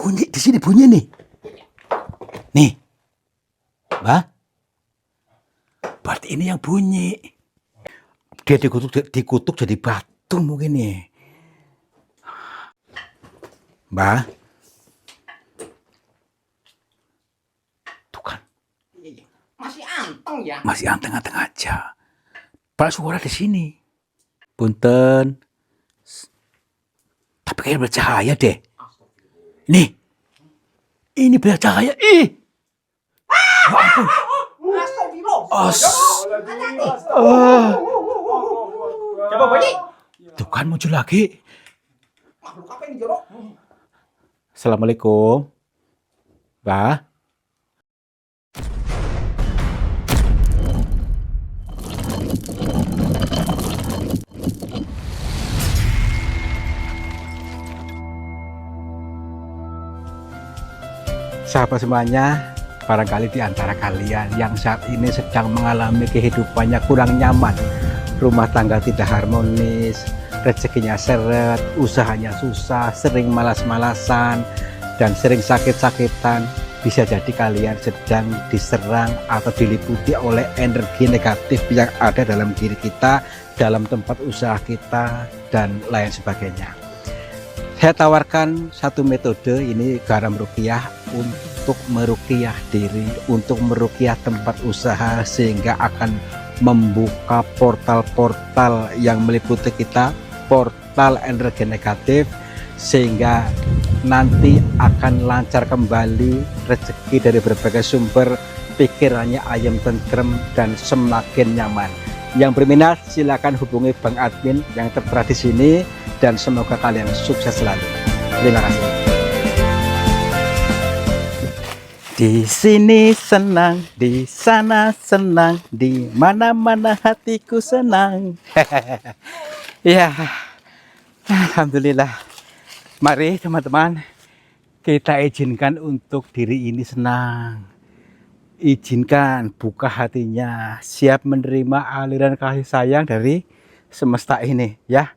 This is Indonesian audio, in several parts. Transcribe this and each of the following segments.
Bunyi di sini bunyi nih. Nih. Mbah. Berarti ini yang bunyi. Dia dikutuk jadi batu mungkin nih. Mbah. Tuh kan. Masih anteng ya? Masih anteng-anteng aja. Pak suara di sini. Punten. Tapi kayak bercahaya deh. Nih. Ini bercahaya. Ih. Ya ampun. Coba bunyi. Tuh kan muncul lagi. Makhluk apa ini jorok? Assalamualaikum. Mbah. Sahabat semuanya, barangkali di antara kalian yang saat ini sedang mengalami kehidupannya kurang nyaman, rumah tangga tidak harmonis, rezekinya seret, usahanya susah, sering malas-malasan, dan sering sakit-sakitan, bisa jadi kalian sedang diserang atau diliputi oleh energi negatif yang ada dalam diri kita, dalam tempat usaha kita, dan lain sebagainya. Saya tawarkan satu metode, ini garam ruqyah, untuk meruqyah diri, untuk meruqyah tempat usaha, sehingga akan membuka portal-portal yang meliputi kita, portal energi negatif, sehingga nanti akan lancar kembali rezeki dari berbagai sumber, pikirannya ayam tentrem dan semakin nyaman. Yang berminat silakan hubungi Bang Admin yang tertera di sini, dan semoga kalian sukses selalu. Terima kasih. Di sini senang, di sana senang, di mana-mana hatiku senang. Ya, alhamdulillah. Mari teman-teman, kita izinkan untuk diri ini senang. Izinkan buka hatinya, siap menerima aliran kasih sayang dari semesta ini, ya.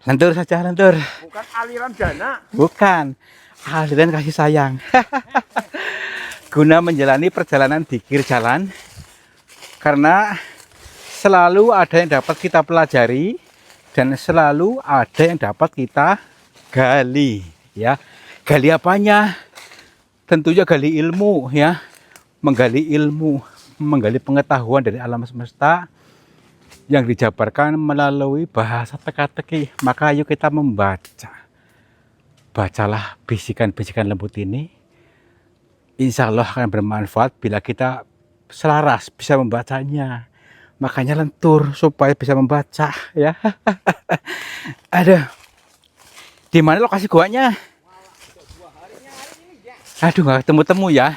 Lentur saja, lentur. Bukan aliran dana. Bukan, aliran kasih sayang. Guna menjalani perjalanan dikir jalan, karena selalu ada yang dapat kita pelajari dan selalu ada yang dapat kita gali, ya. Gali apanya? Tentunya gali ilmu, ya. Menggali ilmu, menggali pengetahuan dari alam semesta yang dijabarkan melalui bahasa teka-teki. Maka ayo kita membaca. Bacalah bisikan-bisikan lembut ini. Insya Allah akan bermanfaat bila kita selaras bisa membacanya. Makanya lentur supaya bisa membaca, ya. Aduh. Di mana lokasi guanya? Aduh, nggak ketemu-temu ya.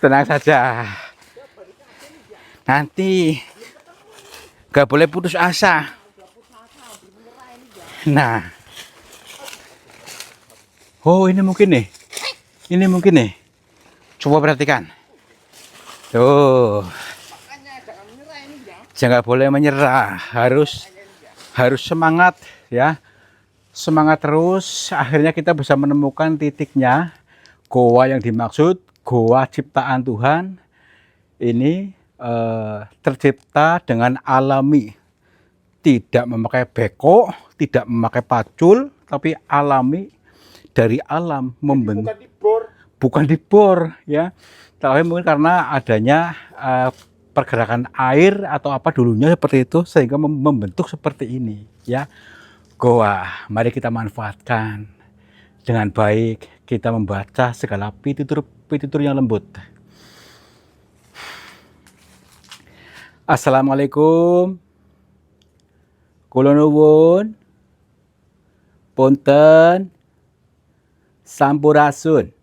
Tenang saja. Nanti gak boleh putus asa. Nah. Oh, ini mungkin nih. Ini mungkin nih. Coba perhatikan. Tuh. Jangan boleh menyerah. Harus semangat, ya. Semangat terus. Akhirnya kita bisa menemukan titiknya. Goa yang dimaksud, goa ciptaan Tuhan, ini tercipta dengan alami, tidak memakai beko, tidak memakai pacul, tapi alami, dari alam membentuk. Bukan dibor, ya. Tapi mungkin karena adanya pergerakan air atau apa dulunya seperti itu, sehingga membentuk seperti ini, ya. Goa, mari kita manfaatkan dengan baik. Kita membaca segala pitutur yang lembut. Assalamualaikum. Kula nuwun. Punten. Sampurasun.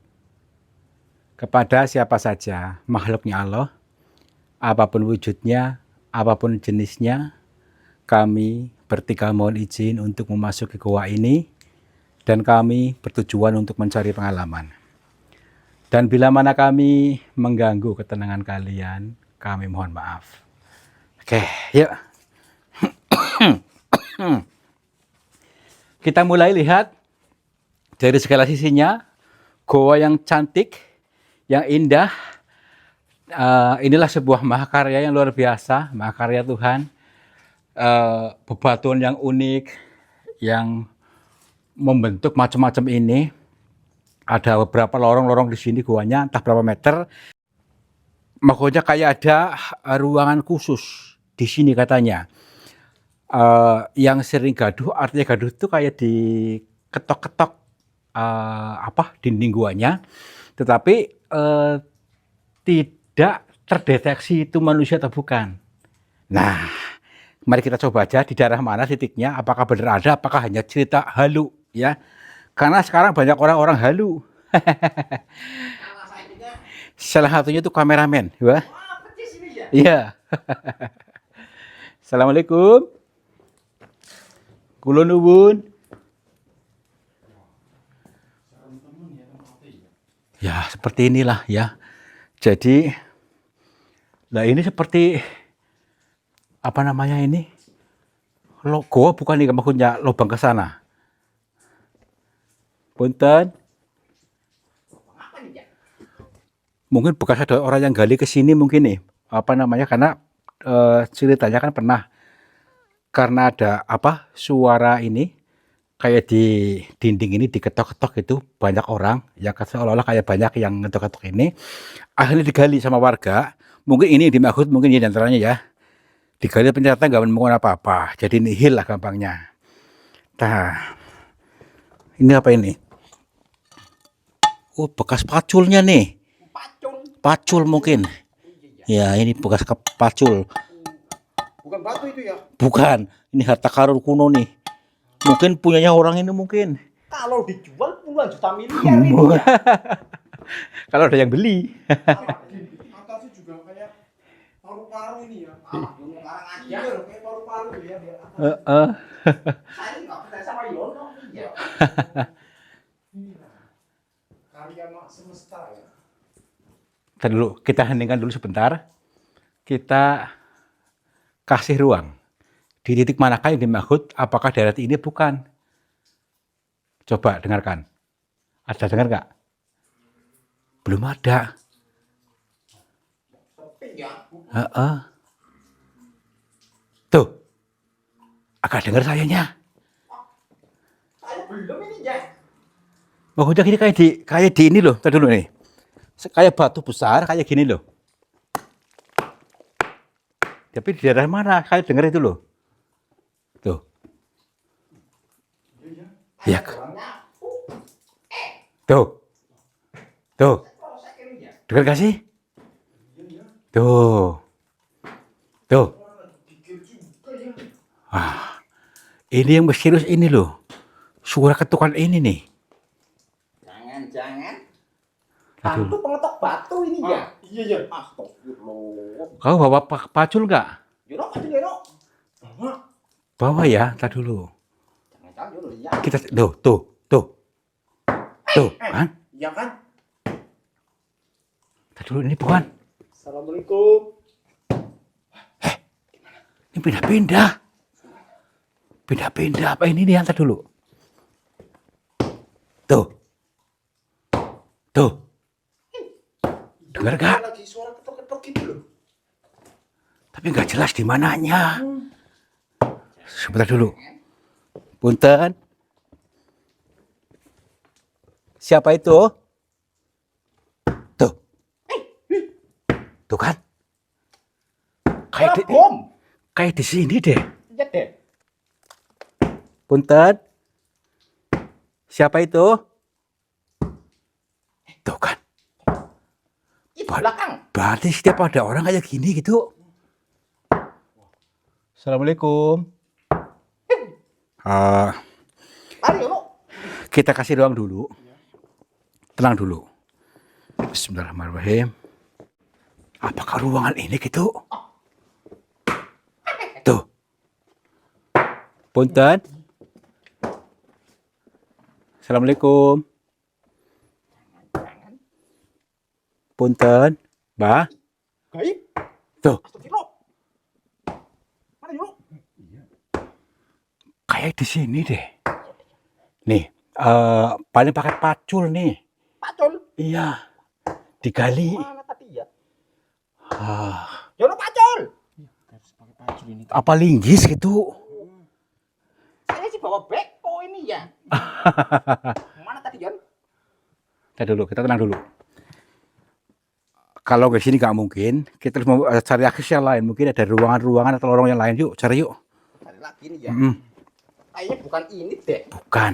Kepada siapa saja makhluknya Allah, apapun wujudnya, apapun jenisnya, kami bertiga mohon izin untuk memasuki goa ini. Dan kami bertujuan untuk mencari pengalaman. Dan bila mana kami mengganggu ketenangan kalian, kami mohon maaf. Oke, yuk. Kita mulai lihat Dari segala sisinya, goa yang cantik, yang indah. Inilah sebuah mahakarya yang luar biasa, mahakarya Tuhan. Bebatuan yang unik, yang membentuk macam-macam ini. Ada beberapa lorong-lorong di sini goanya, entah berapa meter. Makanya kayak ada ruangan khusus di sini katanya. Yang sering gaduh, artinya gaduh itu kayak diketok-ketok dinding guanya, tetapi tidak terdeteksi itu manusia atau bukan. Nah, mari kita coba aja di daerah mana titiknya, apakah benar ada, apakah hanya cerita halu, ya. Karena sekarang banyak orang-orang halu. Salah satunya itu kameramen, ya. Iya. Assalamualaikum. Kula nuwun. Ya, seperti inilah ya. Jadi, nah ini seperti apa namanya ini? Goa bukan nih maksudnya lubang ke sana. Punten. Mungkin bekas ada orang yang gali ke sini mungkin nih. Apa namanya? Karena ceritanya kan pernah karena ada suara ini kayak di dinding ini diketok-ketok itu banyak orang yang seolah-olah kayak banyak yang ngetok-ketok ini. Akhirnya digali sama warga. Mungkin ini dimaksud mungkin ini antaranya ya. Digali ternyata nggak menemukan apa-apa. Jadi nihil lah gampangnya. Nah, ini apa ini? Oh, bekas paculnya nih. Pacul mungkin. Ya, ini bekas pacul. Bukan batu itu ya? Bukan. Ini harta karun kuno nih. Mungkin punyanya orang ini mungkin. Kalau dijual puluhan juta miliar ini ya. Kalau ada yang beli. Atasnya juga kayak paru-paru ini ya. Orang aja kayak paru-paru ya. Saya nggak percaya sama Yono. Iya. Karya semesta ya. Ntar dulu, kita heningkan dulu sebentar. Kita kasih ruang. Di titik manakah yang dimaksud, apakah daerah ini bukan? Coba dengarkan. Ada dengar nggak? Belum ada. Tuh, agak dengar sayanya. Saya belum ini ya. Maksudnya gini kayak di ini loh. Tadi dulu nih. Kayak batu besar kayak gini loh. Tapi di daerah mana? Kayak dengar itu loh. Tuh. Ya. Tuh. Tuh. Dengar gak sih? Tuh. Tuh. Ah. Ini yang misterius ini loh. Suara ketukan ini nih. Jangan. Hantu pengetok batu ini ya. Iya. Astagfirullah. Kau bawa pacul nggak? Yono, Yono. Bawa. Bawa ya, tak dulu. Jangan dulu ya. Kita tuh, kan? Iya kan? Tak dulu ini bukan. Assalamualaikum. Ini pindah-pindah. Pindah-pindah apa ini nih? Tak dulu. Tuh. Dengar gak? Lagi suara ketok-ketok gitu loh. Tapi nggak jelas di mananya. Sebentar dulu. Punten. Siapa itu? Tuh. Tuh kan? Kayak di sini deh. Iya deh. Punten. Siapa itu? Tuh kan? Itu belakang. Berarti setiap ada orang kayak gini gitu. Assalamualaikum. Mari Yono. Kita kasih ruang dulu. Tenang dulu. Bismillahirrahmanirrahim. Apakah ruangan ini gitu? Tuh. Punten. Assalamualaikum. Punten. Mbak. Gaib. Tuh. Astagfirullah. Mana Yono? Kayak di sini deh. Nih, Paling pakai pacul nih. Pacul. Iya, digali. Mana tadi ya? Ah, Jono pacul. Harus pakai pacul ini. apa linggis gitu? Saya sih bawa beko ini ya. Mana tadi Jon? Kita tenang dulu. Kalau ke sini nggak mungkin, kita harus mau cari akses yang lain. Mungkin ada ruangan-ruangan atau lorong yang lain. Yuk, cari yuk. Cari lagi nih ya. Kayaknya bukan ini deh. Bukan.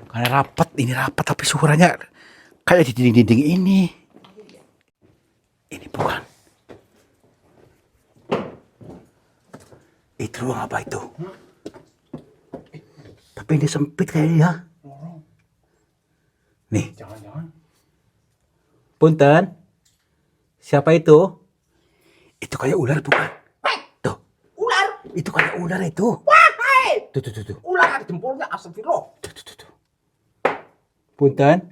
Karena rapat, ini rapat tapi suaranya kayak di dinding-dinding ini. Ini bukan. Itu ruang apa itu? Tapi ini sempit kayaknya. Nih. Jangan-jangan. Punten. Siapa itu? Itu kayak ular bukan? Tuh. Ular. Itu kayak ular itu. Wah, hai. Tuh. Ular ada jempolnya, astagfirullah. Tuh. Punten.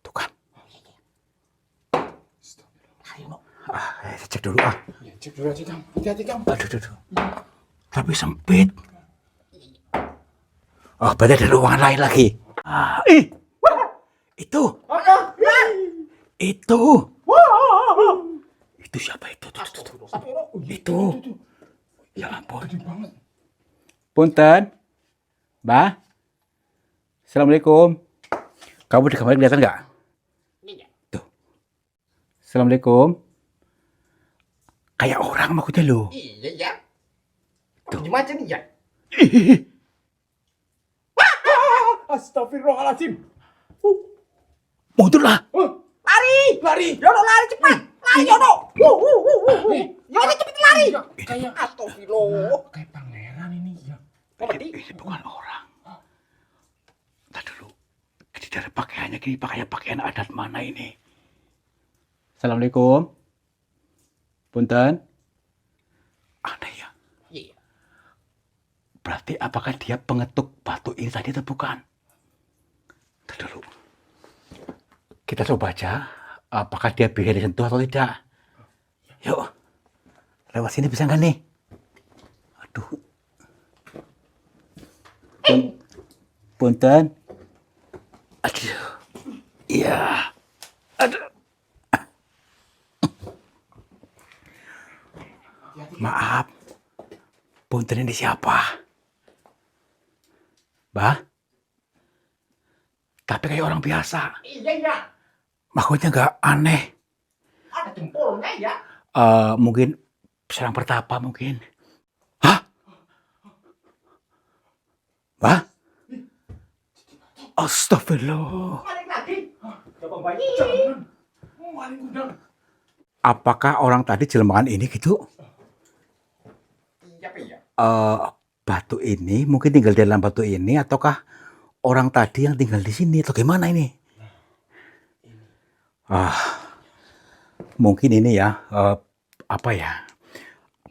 Tuh kan. Ayo, Saya cek dulu ah. ya, cek dulu aja, Kang. Hati-hati, Kang. Aduh. Tapi sempit. Oh, berarti ada ruangan lain lagi. Itu. Itu. Itu siapa itu? Itu. Ya ampun. Gede banget. Punten. Mbak. Assalamualaikum. Kamu di kamar kelihatan nggak? Iya. Tuh. Assalamualaikum. Kayak orang maksudnya lo. Iya ya. Tuh. Gimana nih ya? Astagfirullahaladzim. Mundurlah. Lari. Yono lari cepat. Lari Yono. Yono cepat lari. Kayak Astagfirullah. kayak pangeran ini ya. Ini bukan orang. Ntar dulu. Ini dari pakaiannya gini, pakaian adat mana ini? Assalamualaikum. Punten. Aneh ya. Iya. Berarti apakah dia pengetuk batu ini tadi atau bukan? Ntar dulu. Kita coba aja. Apakah dia bisa disentuh atau tidak? Yuk. Lewat sini bisa nggak nih? Aduh. Punten. Aduh. Iya. Aduh. Maaf. Punten ini siapa? Bah? Tapi kayak orang biasa. Iya ya. Maksudnya nggak aneh. Ada jempolnya ya. Mungkin serang pertapa mungkin. Hah? Bah? Astagfirullah. Balik lagi. Coba bayi. Jangan. Maling kundang. Apakah orang tadi jelmaan ini gitu? Iya Pak ya. Batu ini mungkin tinggal di dalam batu ini ataukah orang tadi yang tinggal di sini atau gimana ini? Mungkin ini ya apa ya?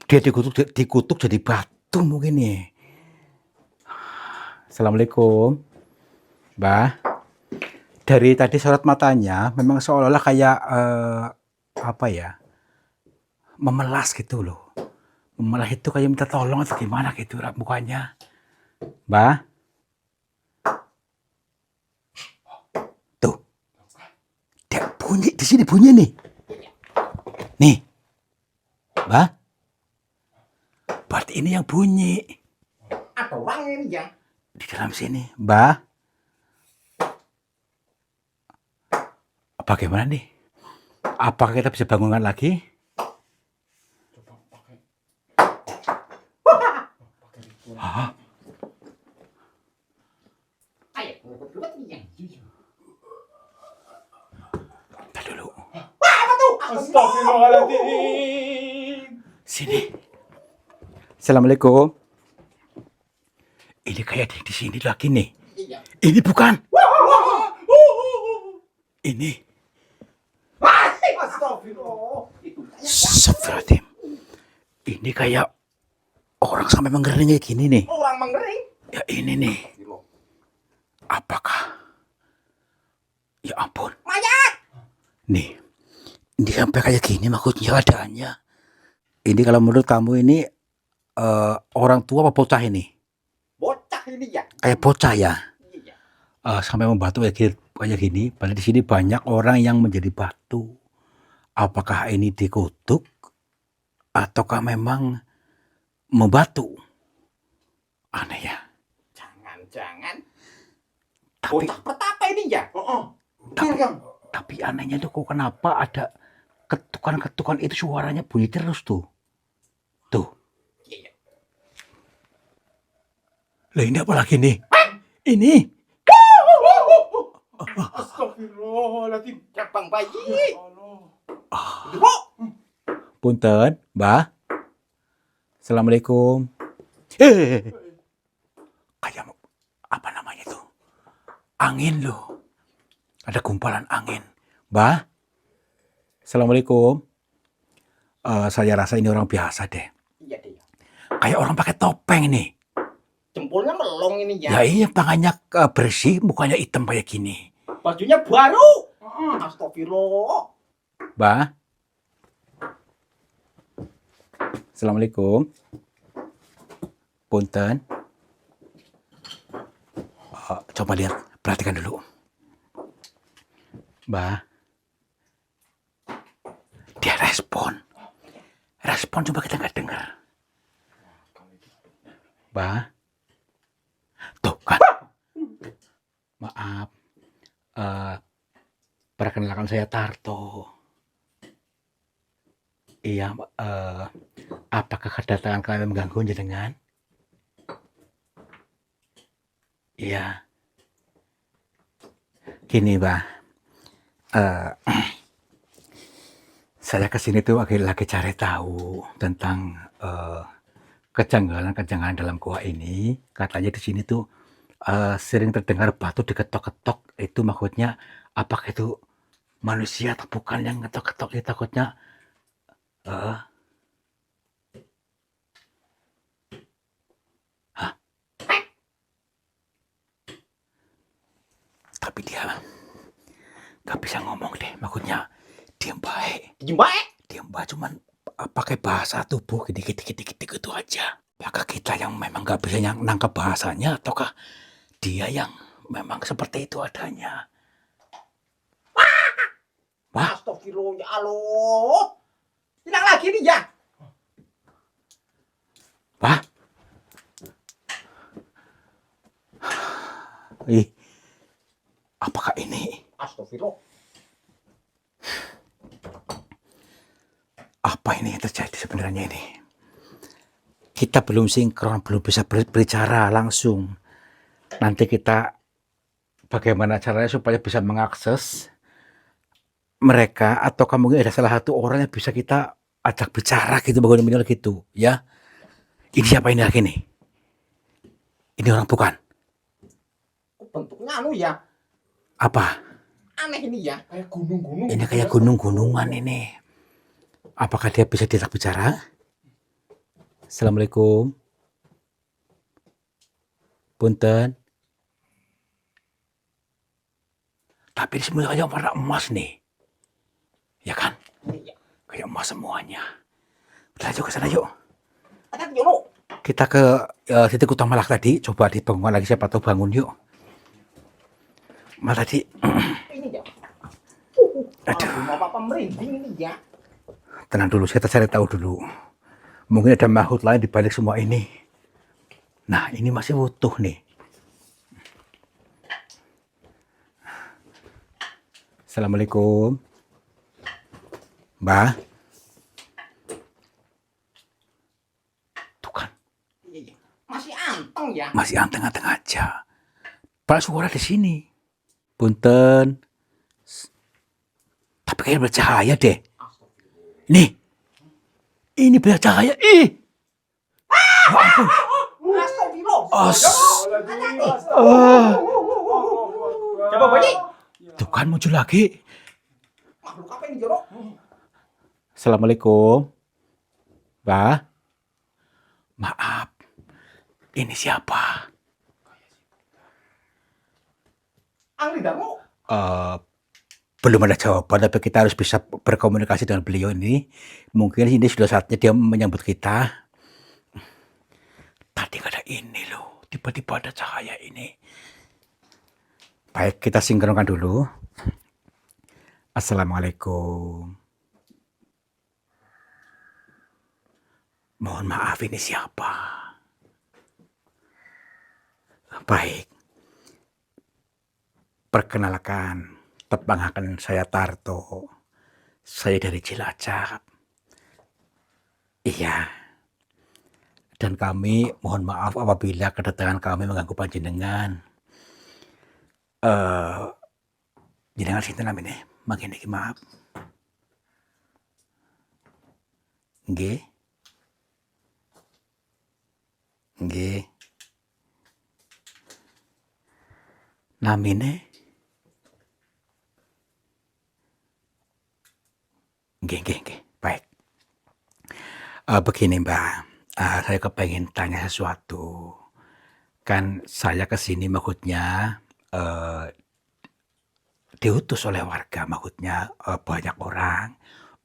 Dia dikutuk jadi batu mungkin nih. Assalamualaikum, Mbah. Dari tadi sorot matanya memang seolah-olah kayak apa ya? Memelas gitu loh. Memelas itu kayak minta tolong atau gimana gitu mukanya. Mbah. Tuh. Dia bunyi di sini bunyi nih. Nih. Mbah. Berarti ini yang bunyi. Ada orang ini ya. Di dalam sini, Mbah. Bagaimana nih? Apakah kita bisa bangunkan lagi? Coba pakai. Hah? Ayo, ngebut-ngebut nih ya. Bentar dulu. Wah, apa tuh? Astagfirullahaladzim. Sini. Assalamualaikum. Ini kayak di sini lagi nih. Iya. Ini bukan. Ini. Astagfirullah. Itu Astagfirullahaladzim. Ini kayak orang sampai mengering kayak gini nih. orang mengering. Ya ini nih. Apakah? Ya ampun. Mayat. Nih. Ini sampai kayak gini maksudnya keadaannya. Ini kalau menurut kamu ini orang tua apa bocah ini? Bocah ini ya. kayak bocah ya. Iya. Sampai membatu kayak gini, padahal di sini banyak orang yang menjadi batu. Apakah ini dikutuk ataukah memang membatu? Aneh ya. Jangan-jangan Tapi bocah petapa ini ya? tapi, Betul, Kang. tapi anehnya tuh kok kenapa ada ketukan-ketukan itu suaranya bunyi terus tuh. Tuh. Iya. Lah ini apa lagi nih? Ini. Astagfirullahaladzim. Cabang bayi. Allah. Itu, Bu. Punten, Mbah. Assalamualaikum. Kayak apa namanya tuh? Angin loh. Ada gumpalan angin. Mbah. Assalamualaikum. Saya rasa ini orang biasa deh. Iya deh. Kayak orang pakai topeng nih. Jempolnya melong ini Ya ya. iya, tangannya bersih, mukanya hitam kayak gini. Bajunya baru. Astagfirullah. Mbah. Assalamualaikum. Punten. Coba lihat, perhatikan dulu. Mbah. Dia respon. Respon coba kita nggak dengar. Mbah. Tuh kan. Maaf. Perkenalkan saya Tarto. Iya, apakah kedatangan kalian mengganggu jenengan? Iya. Gini, Mbah. Saya kesini tuh lagi cari tahu tentang kejanggalan-kejanggalan dalam gua ini. Katanya di sini tuh sering terdengar batu diketok-ketok. Itu maksudnya apakah itu manusia atau bukan yang ngetok-ketok? Ya takutnya tapi dia nggak bisa ngomong deh. Maksudnya diam baik. Diam baik, cuman pakai bahasa tubuh dikit-dikit gitu aja. Apakah kita yang memang nggak bisa yang nangkep bahasanya, ataukah dia yang memang seperti itu adanya? Wah, Astagfirullah, ya Allah. Hilang lagi nih ya. wah. Ih, apakah ini? Astagfirullah. Apa ini yang terjadi sebenarnya ini? Kita belum sinkron, belum bisa berbicara langsung. Nanti kita bagaimana caranya supaya bisa mengakses mereka, atau mungkin ada salah satu orang yang bisa kita ajak bicara gitu, bagaimana gitu ya. Ini siapa ini lagi nih? Ini orang bukan? Kok bentuknya anu ya? Apa? Aneh ini ya. Kayak gunung-gunung. Ini kayak gunung-gunungan ini. Apakah dia bisa diajak bicara? Assalamualaikum. Punten. Tapi ini semuanya kayak warna emas nih. Ya kan? Iya. Kayak emas semuanya. Kita yuk ke sana yuk. Ada yuk. Kita ke titik utama lah tadi. Coba dibangun lagi, siapa tahu bangun yuk. Malah tadi. Ini ya. Aduh. Apa merinding ini ya. Tenang dulu, kita cari tahu dulu. Mungkin ada makhluk lain di balik semua ini. Nah, ini masih utuh nih. Assalamualaikum. Mbah. Tuh kan, Iya. Masih anteng ya. masih anteng-anteng aja. Padahal suara di sini. Punten. Tapi kayak bercahaya deh. Nih. Ini bercahaya. Ih. Ya ampun. Astagfirullah. Coba bayi. Tuh kan muncul lagi. Makhluk apa ini Joro? Assalamualaikum. Mbah. Maaf. Ini siapa? Angri Darmo. Belum ada jawaban, tapi kita harus bisa berkomunikasi dengan beliau ini. Mungkin ini sudah saatnya dia menyambut kita. Tadi tiba-tiba ada ini loh, tiba-tiba ada cahaya ini. Baik, kita sinkronkan dulu. Assalamualaikum. Mohon maaf, ini siapa? Baik. Perkenalkan, tepangaken saya Tarto. Saya dari Cilacap. Iya. Dan kami mohon maaf apabila kedatangan kami mengganggu panjenengan. Jenengan sinten namine? Mangke niki maaf. Nggih. Nggih. Namine? Nggih. Baik. Begini Mbak, saya kepengen tanya sesuatu. Kan saya kesini maksudnya diutus oleh warga, maksudnya banyak orang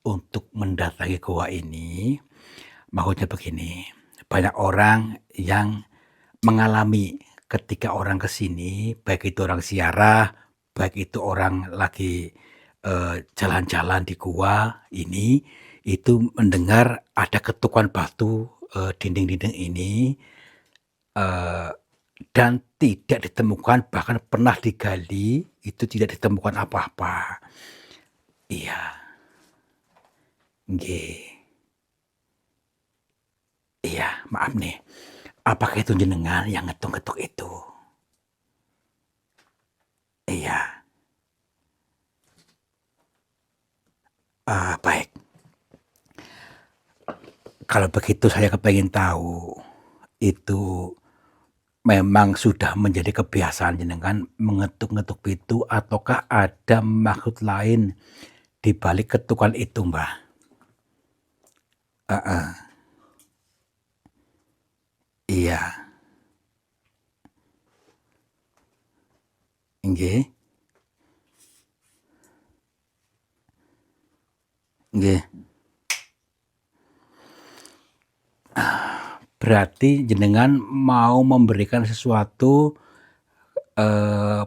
untuk mendatangi goa ini. Maksudnya begini, banyak orang yang mengalami ketika orang kesini, baik itu orang ziarah, baik itu orang lagi jalan-jalan di gua ini, itu mendengar ada ketukan batu dinding-dinding ini, dan tidak ditemukan, bahkan pernah digali itu tidak ditemukan apa-apa. Iya, nggih. Iya, maaf nih. Apakah itu jenengan yang ngetuk-ngetuk itu? Iya. Baik. Kalau begitu saya kepengen tahu, itu memang sudah menjadi kebiasaan jenengan mengetuk-ngetuk pintu ataukah ada maksud lain di balik ketukan itu, Mbah? Heeh. Iya. Nggih. Nggih. Berarti jenengan mau memberikan sesuatu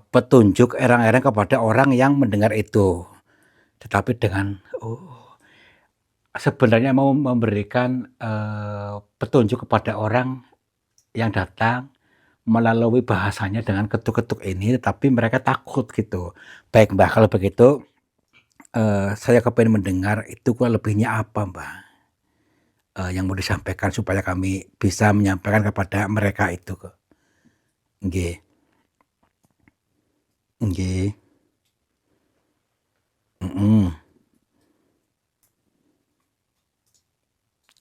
petunjuk erang-erang kepada orang yang mendengar itu. Tetapi dengan sebenarnya mau memberikan petunjuk kepada orang yang datang melalui bahasanya dengan ketuk-ketuk ini, tetapi mereka takut gitu. Baik Mbah, kalau begitu saya kepengen mendengar itu kurang lebihnya apa Mbah? Yang mau disampaikan supaya kami bisa menyampaikan kepada mereka itu. Nggih. Nggih. Mhm.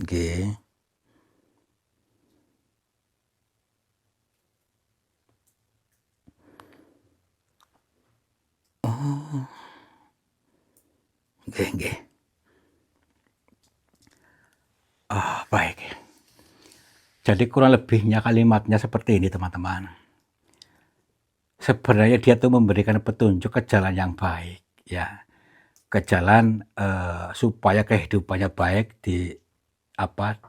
Nggih. Oh. Nggih. Baik. Jadi kurang lebihnya kalimatnya seperti ini teman-teman. Sebenarnya dia tuh memberikan petunjuk ke jalan yang baik, ya. Ke jalan supaya kehidupannya baik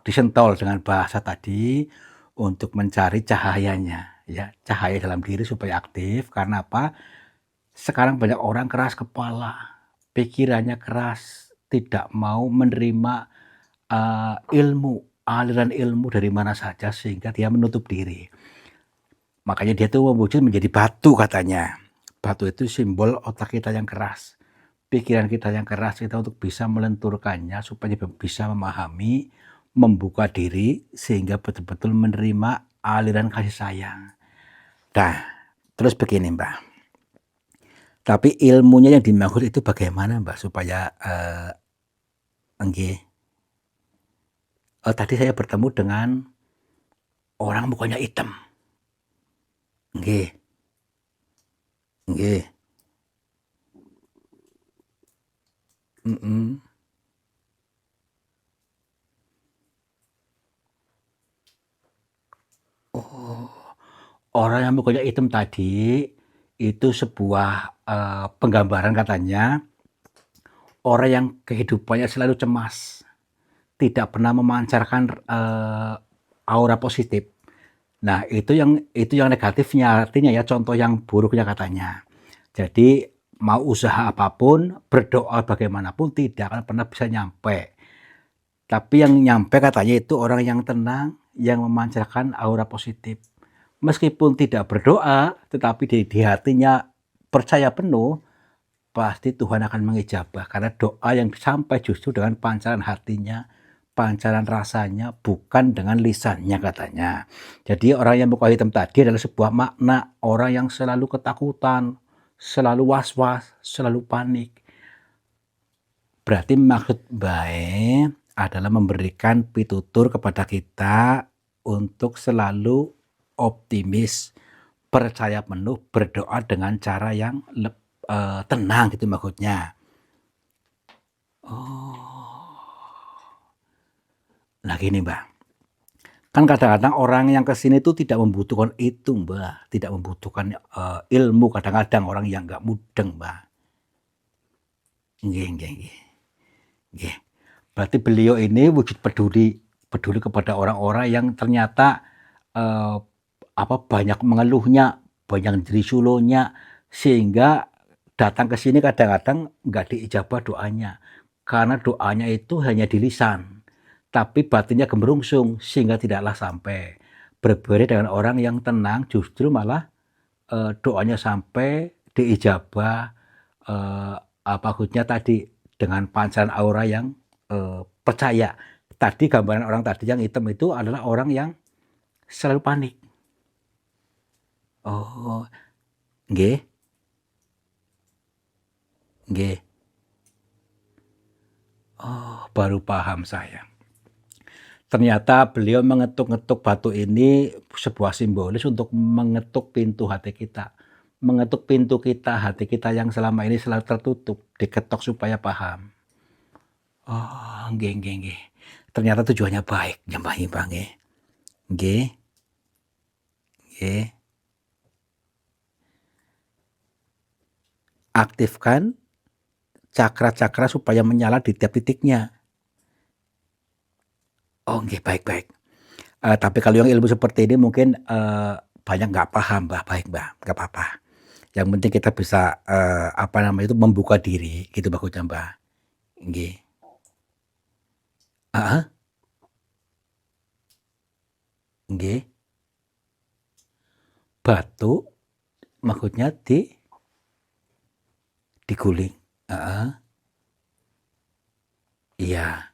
disentol dengan bahasa tadi untuk mencari cahayanya, ya. Cahaya dalam diri supaya aktif, karena apa? Sekarang banyak orang keras kepala, pikirannya keras, tidak mau menerima aliran ilmu dari mana saja sehingga dia menutup diri. Makanya dia tuh wujud menjadi batu katanya. Batu itu simbol otak kita yang keras, pikiran kita yang keras, kita untuk bisa melenturkannya supaya bisa memahami, membuka diri sehingga betul-betul menerima aliran kasih sayang. Nah, terus begini Mbak. Tapi ilmunya yang dimaksud itu bagaimana Mbak supaya nggih. Tadi saya bertemu dengan orang mukanya hitam. Nggih. Nggih. Mhm. Oh, orang yang mukanya hitam tadi itu sebuah penggambaran katanya orang yang kehidupannya selalu cemas, tidak pernah memancarkan aura positif, Nah, itu yang negatifnya, artinya ya contoh yang buruknya katanya. Jadi mau usaha apapun, berdoa bagaimanapun tidak akan pernah bisa nyampe. Tapi yang nyampe katanya itu orang yang tenang, yang memancarkan aura positif. Meskipun tidak berdoa, tetapi di hatinya percaya penuh, pasti Tuhan akan mengijabah. Karena doa yang sampai justru dengan pancaran hatinya, pancaran rasanya, bukan dengan lisannya katanya. Jadi orang yang buka hitam tadi adalah sebuah makna orang yang selalu ketakutan, selalu was-was, selalu panik. Berarti maksud baik adalah memberikan pitutur kepada kita untuk selalu optimis, percaya penuh, berdoa dengan cara yang tenang gitu maksudnya. Oh. Nah gini Mbak, kan kadang-kadang orang yang kesini tuh tidak membutuhkan itu Mbak, tidak membutuhkan ilmu, kadang-kadang orang yang nggak mudeng Mbak. Nggih. Berarti beliau ini wujud peduli kepada orang-orang yang ternyata banyak mengeluhnya, banyak dirisulonya, sehingga datang ke sini kadang-kadang nggak diijabah doanya. Karena doanya itu hanya di lisan, tapi batinnya gemerungsung sehingga tidaklah sampai. Berbeda dengan orang yang tenang, justru malah doanya sampai diijabah, tadi dengan pancaran aura yang percaya. Tadi gambaran orang tadi yang hitam itu adalah orang yang selalu panik. Oh, nggih. Oh, baru paham saya. Ternyata beliau mengetuk-ngetuk batu ini sebuah simbolis untuk mengetuk pintu hati kita. Mengetuk pintu kita, hati kita yang selama ini selalu tertutup, diketok supaya paham. Oh, nggih. Ternyata tujuannya baik, nyembah nggih. Nggih. Aktifkan cakra-cakra supaya menyala di tiap titiknya. Oh, nggih, baik. Tapi kalau yang ilmu seperti ini mungkin banyak nggak paham, Mbah. Baik, Mbah, nggak apa-apa. Yang penting kita bisa membuka diri, gitu bagusnya, Mbah. Nggih. Nggih. Batu maksudnya diguling. Iya.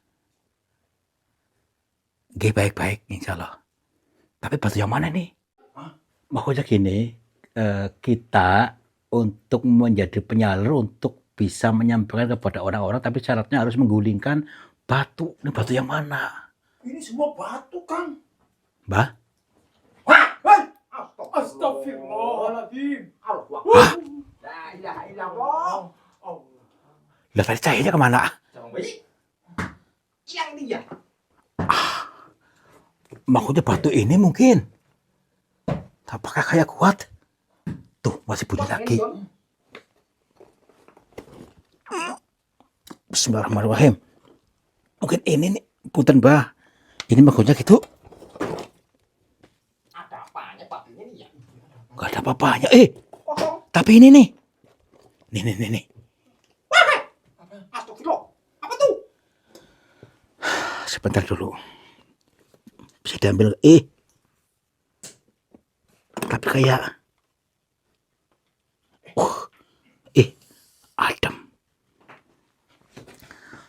Nggih, baik, insyaallah. Tapi batu yang mana nih? Maksudnya gini, kita untuk menjadi penyalur, untuk bisa menyampaikan kepada orang-orang, tapi syaratnya harus menggulingkan batu. Ini batu yang mana? Ini semua batu, Kang. Mbah? Astagfirullahaladzim. Hah? La ilaha illallah. Lah tadi cahayanya kemana? Hilang dia. Maksudnya batu ini mungkin. Apakah kayak kuat? Tuh, masih bunyi lagi. Bismillahirrahmanirrahim. Mungkin ini nih, punten Mbah. Ini maksudnya gitu. Ada apanya batunya nih ya? Gak ada apa-apanya. Tapi ini nih. Nih. Astagfirullah. Apa tuh? Sebentar dulu. Bisa diambil. Tapi kayak adem.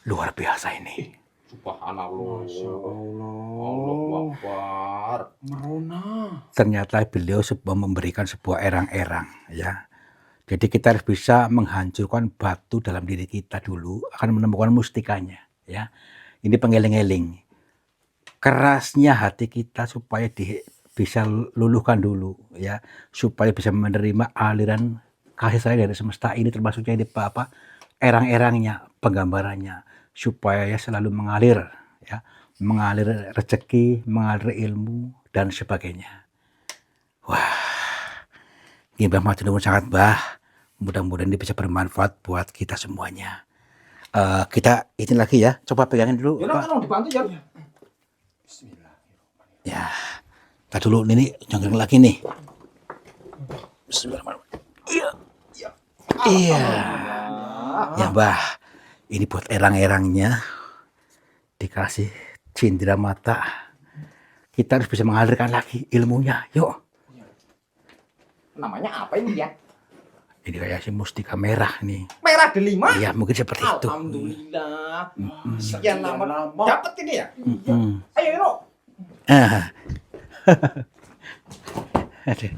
Luar biasa ini. Subhanallah. Masya Allah. Allahu Akbar. Merona. Ternyata beliau memberikan sebuah erang-erang ya. Jadi kita harus bisa menghancurkan batu dalam diri kita dulu, akan menemukan mustikanya ya. Ini pengeling-eling. Kerasnya hati kita supaya bisa luluhkan dulu ya, supaya bisa menerima aliran kasih sayang dari semesta ini, termasuknya ini erang-erangnya, penggambarannya, supaya ya selalu mengalir ya, mengalir rezeki, mengalir ilmu dan sebagainya. Wah, ini Mbah matur nuwun sangat Mbah. Mudah-mudahan ini bisa bermanfaat buat kita semuanya. Kita ini lagi ya, coba pegangin dulu. Ya, kan dibantu ya. Bismillahirrahmanirrahim. Ya, Kita dulu ini jonggrang lagi nih. Bismillahirrahmanirrahim. Iya. Iya. Ya Mbah, ini buat erang-erangnya. Dikasih cindera mata. Kita harus bisa mengalirkan lagi ilmunya. Yuk. Namanya apa ini ya? Ini kayak si mustika merah nih. Merah delima? Iya, mungkin seperti itu. Alhamdulillah. Sekian lama dapat ini ya? Ayo, Ro. Ah. Aduh.